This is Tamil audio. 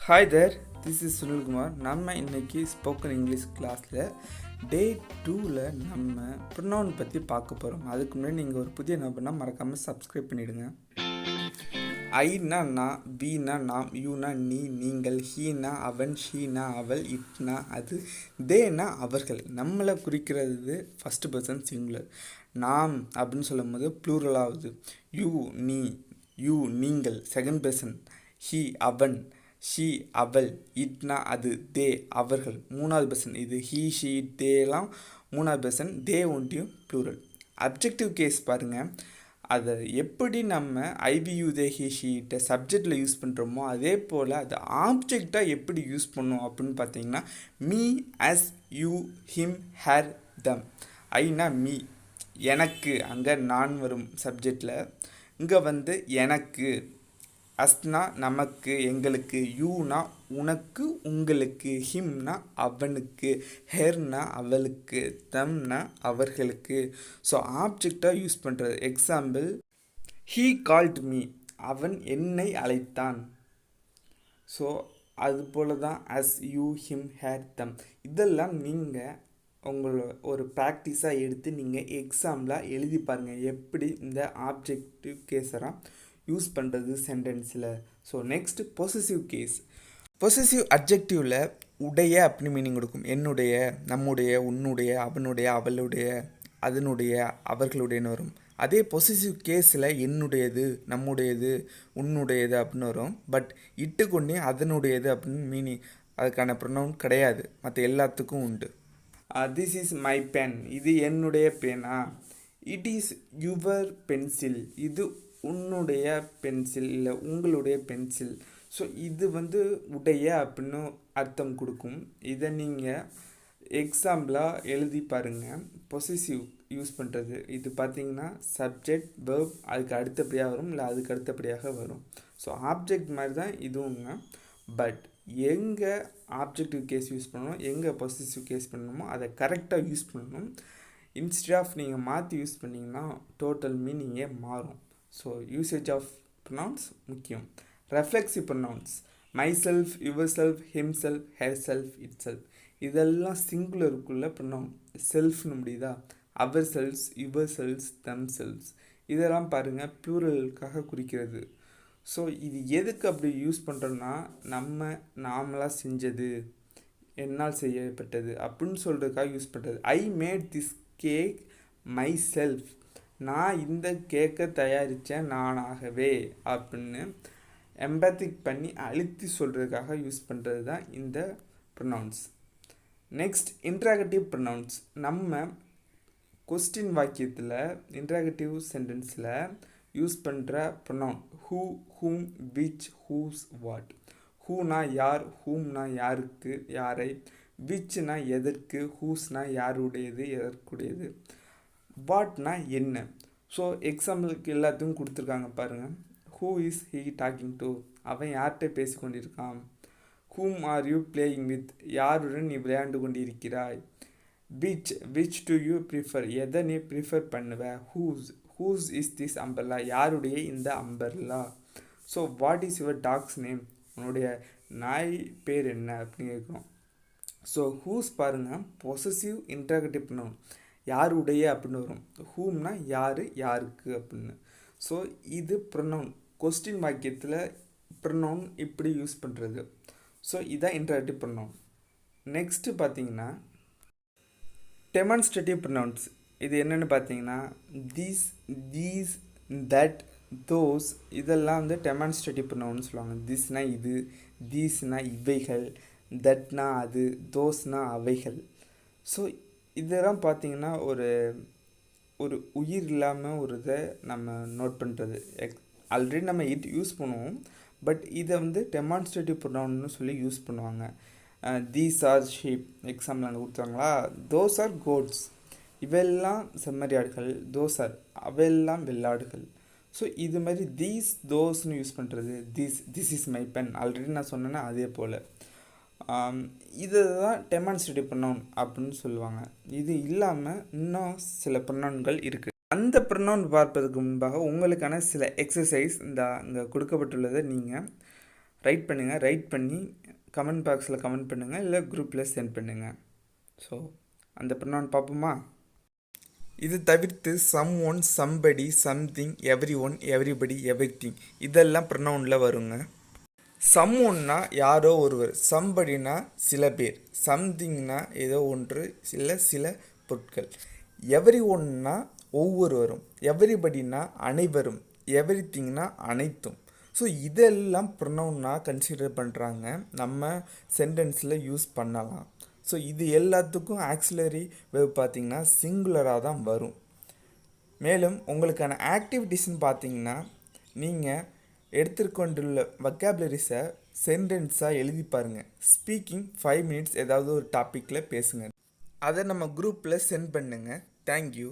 Hi there, this is Sunil Kumar. நம்ம இன்றைக்கி ஸ்போக்கன் இங்கிலீஷ் கிளாஸில் டே 2ல் நம்ம ப்ரொனவுன் பற்றி பார்க்க போகிறோம். அதுக்கு முன்னாடி நீங்கள் ஒரு புதிய நபர்னா மறக்காமல் சப்ஸ்கிரைப் பண்ணிவிடுங்க. ஐனா நான், பீனா நாம், யூனா நீ நீங்கள், ஹீனா அவன், ஷீனா அவள், இட்னா அது, தேனா அவர்கள். நம்மளை குறிக்கிறது ஃபஸ்ட்டு பர்சன் சிங்குலர். நாம் அப்படின்னு சொல்லும் போது ப்ளூரல் ஆகுது. யூ நீ, யூ நீங்கள் செகண்ட் பர்சன், ஹீ அவன், ஷீ அவள், இட்னா அது, தே அவர்கள் மூணாவது பர்சன். இது ஹீ ஷீ தேலாம் மூணாவது பர்சன், தே ஒன்றியும் ப்ளூரல். அப்ஜெக்டிவ் கேஸ் பாருங்கள், அதை எப்படி நம்ம ஐவியூ தே ஹீ ஷீட்டை சப்ஜெக்டில் யூஸ் பண்ணுறோமோ அதே போல் அது ஆப்ஜெக்டாக எப்படி யூஸ் பண்ணோம் அப்படின்னு பார்த்தீங்கன்னா, me, us, you, him, her, them. ஐனா மீ, எனக்கு, அங்கே நான் வரும் சப்ஜெக்டில். இங்கே வந்து எனக்கு, அஸ்னா நமக்கு எங்களுக்கு, யூனா உனக்கு உங்களுக்கு, ஹிம்னா அவனுக்கு, ஹெர்னா அவளுக்கு, தம்னா அவர்களுக்கு. ஸோ ஆப்ஜெக்டாக யூஸ் பண்ணுறது. எக்ஸாம்பிள், ஹீ கால்ட் மீ, அவன் என்னை அழைத்தான். ஸோ அது போல் தான் அஸ், யூ, ஹிம், ஹேர், தம். இதெல்லாம் நீங்கள் உங்களோட ஒரு ப்ராக்டிஸாக எடுத்து நீங்கள் எக்ஸாம்பிளாக எழுதி பாருங்கள், எப்படி இந்த ஆப்ஜெக்டிவ் கேஸராக யூஸ் பண்ணுறது சென்டென்ஸில். So next possessive case. Possessive அட்ஜெக்டிவில் உடைய அப்படின்னு மீனிங் கொடுக்கும். என்னுடைய, நம்முடைய, உன்னுடைய, அவனுடைய, அவளுடைய, அதனுடைய, அவர்களுடையன்னு வரும். அதே பொசசிவ் கேஸில் என்னுடையது, நம்முடையது, உன்னுடையது அப்படின்னு வரும். பட் இட்டுக்கொண்டே அதனுடையது அப்படின்னு மீனிங், அதுக்கான ப்ரொனவுன் கிடையாது, மற்ற எல்லாத்துக்கும் உண்டு. திஸ் இஸ் மை பென், இது என்னுடைய பேனா. இட் இஸ் யுவர் பென்சில், இது உன்னுடைய பென்சில் இல்லை உங்களுடைய பென்சில். ஸோ இது வந்து உடைய அப்படின்னு அர்த்தம் கொடுக்கும். இதை நீங்கள் எக்ஸாம்பிளாக எழுதி பாருங்கள். பொசசிவ் யூஸ் பண்ணுறது இது பார்த்திங்கன்னா சப்ஜெக்ட், வெர்ப் அதுக்கு அடுத்தபடியாக வரும், இல்லை அதுக்கு அடுத்தபடியாக வரும். ஸோ ஆப்ஜெக்ட் மாதிரி தான் இதுவுங்க. பட் எங்கே ஆப்ஜெக்டிவ் கேஸ் யூஸ் பண்ணணும், எங்கே பொசசிவ் கேஸ் பண்ணணுமோ அதை கரெக்டாக யூஸ் பண்ணணும். இன்ஸ்டெட் ஆஃப் நீங்கள் மாற்றி யூஸ் பண்ணிங்கன்னா டோட்டல் மீனிங்கே மாறும். ஸோ யூசேஜ் ஆஃப் ப்ரொனவுன்ஸ் முக்கியம். Reflexive pronouns, myself, yourself, himself, herself, itself. இதெல்லாம் சிங்குலருக்குள்ள ப்ரொனவுன். செல்ஃப்னு முடியுதா, ourselves, yourselves, themselves. இதெல்லாம் பாருங்கள் ப்ளூரலுக்காக குறிக்கிறது. ஸோ இது எதுக்கு அப்படி யூஸ் பண்ணுறோன்னா, நாமளாக செஞ்சது, என்னால் செய்யப்பட்டது அப்படின்னு சொல்கிறதுக்காக யூஸ் பண்ணுறது. I made this cake my self, நான் இந்த கேக்கை தயாரித்தேன் நானாகவே அப்படின்னு எம்பத்திக் பண்ணி அழுத்தி சொல்கிறதுக்காக யூஸ் பண்ணுறது தான் இந்த ப்ரொனவுன்ஸ். Next interrogative pronouns. நம்ம கொஸ்டின் வாக்கியத்தில் இன்ட்ராகட்டிவ் சென்டென்ஸில் யூஸ் பண்ணுற pronoun who, whom, which, whose, what. ஹூனா யார், ஹூம்னா யாருக்கு யாரை, விச்னா எதற்கு, ஹூஸ்னா யாருடையது எதற்குடையது, வாட்னா என்ன. ஸோ எக்ஸாம்பிளுக்கு எல்லாத்தையும் கொடுத்துருக்காங்க பாருங்கள். Who is he talking to, அவன் யார்கிட்ட பேசி கொண்டிருக்கான். ஹூம் ஆர் யூ பிளேயிங் வித், யாருடன் நீ விளையாண்டு கொண்டிருக்கிறாய். விச் டு யூ ப்ரிஃபர், எதை நீ ப்ரிஃபர் பண்ணுவ. ஹூஸ் இஸ் திஸ் அம்பர்லா, யாருடைய இந்த umbrella. So what is your dog's name, உன்னுடைய நாய் பேர் என்ன அப்படின்னு கேட்குறோம். ஸோ ஹூஸ் பாருங்கள் பொசசிவ் இன்ட்ராகட்டிவ் ப்ரொனவுன், யாருடைய அப்படின்னு வரும். ஹூம்னா யார், யாருக்கு அப்படின்னு. ஸோ இது ப்ரொனவுன். கொஸ்டின் வாக்கியத்தில் ப்ரொனவுன் இப்படி யூஸ் பண்ணுறது. ஸோ இதான் இன்ட்ராகட்டிவ் ப்ரொனவுன். நெக்ஸ்ட்டு பார்த்தீங்கன்னா டெமான்ஸ்ட்ரேட்டிவ் ப்ரொனவுன்ஸ். இது என்னென்னு பார்த்தீங்கன்னா தீஸ், தட், தோஸ், இதெல்லாம் வந்து டெமான்ஸ்ட்ரேட்டிவ் ப்ரொனவுன்னு சொல்லுவாங்க. திஸ்னா இது, தீஸ்னா இவைகள், தட்னா அது, தோஸ்னா அவைகள். ஸோ இதெல்லாம் பார்த்திங்கன்னா ஒரு உயிர் இல்லாமல் ஒரு இதை நம்ம நோட் பண்ணுறது. ஆல்ரெடி நம்ம இட் யூஸ் பண்ணுவோம், பட் இதை வந்து டெமான்ஸ்ட்ரேட்டிவ் ப்ரொனவுன்னு சொல்லி யூஸ் பண்ணுவாங்க. தீஸ் ஆர் ஷீப், எக்ஸாம்பிள் அங்கே கொடுத்தாங்களா. தோஸ் ஆர் கோட்ஸ், இவெல்லாம் செம்மறியாடுகள். தோஸ் ஆர், அவையெல்லாம் வெள்ளாடுகள். ஸோ இது மாதிரி தீஸ், தோஸ்னு யூஸ் பண்ணுறது. This is my pen, already நான் சொன்னேன்னா அதே போல். இது தான் டெமான்ஸ்ட்ரேட்டிவ் ப்ரொனவுன் அப்படின்னு சொல்லுவாங்க. இது இல்லாமல் இன்னும் சில ப்ரொனவுன்கள் இருக்குது. அந்த ப்ரொனவுன் பார்ப்பதற்கு முன்பாக உங்களுக்கான சில எக்ஸசைஸ் இங்கே கொடுக்கப்பட்டுள்ளதை நீங்கள் ரைட் பண்ணி கமெண்ட் பாக்ஸில் கமெண்ட் பண்ணுங்கள், இல்லை குரூப்பில் சென்ட் பண்ணுங்கள். ஸோ அந்த ப்ரொனவுன் பார்ப்போமா? இது தவிர்த்து someone, somebody, something, everyone, everybody, everything இதெல்லாம் ப்ரொனவுனில் வருங்க. சம் ஒன்னா யாரோ ஒருவர், சம்படினா சில பேர், சம்திங்னா ஏதோ ஒன்று, சில பொருட்கள், எவ்ரி ஒன்னா ஒவ்வொருவரும், எவ்ரிபடினா அனைவரும், எவ்ரிதிங்னா அனைத்தும். ஸோ இதெல்லாம் ப்ரொனவுனாக கன்சிடர் பண்ணுறாங்க, நம்ம சென்டென்ஸில் யூஸ் பண்ணலாம். ஸோ இது எல்லாத்துக்கும் ஆக்சிலரி வெர்ப் பார்த்திங்கன்னா சிங்குலராக தான் வரும். மேலும் உங்களுக்கான ஆக்டிவிட்டிஸ்ன்னு பார்த்தீங்கன்னா, நீங்கள் எடுத்துக்கொண்டுள்ள வொக்காபுலரிஸை சென்டென்ஸாக எழுதி பாருங்கள். ஸ்பீக்கிங் 5 minutes ஏதாவது ஒரு டாப்பிக்கில் பேசுங்க. அதை நம்ம குரூப்பில் சென்ட் பண்ணுங்கள். தேங்க்யூ.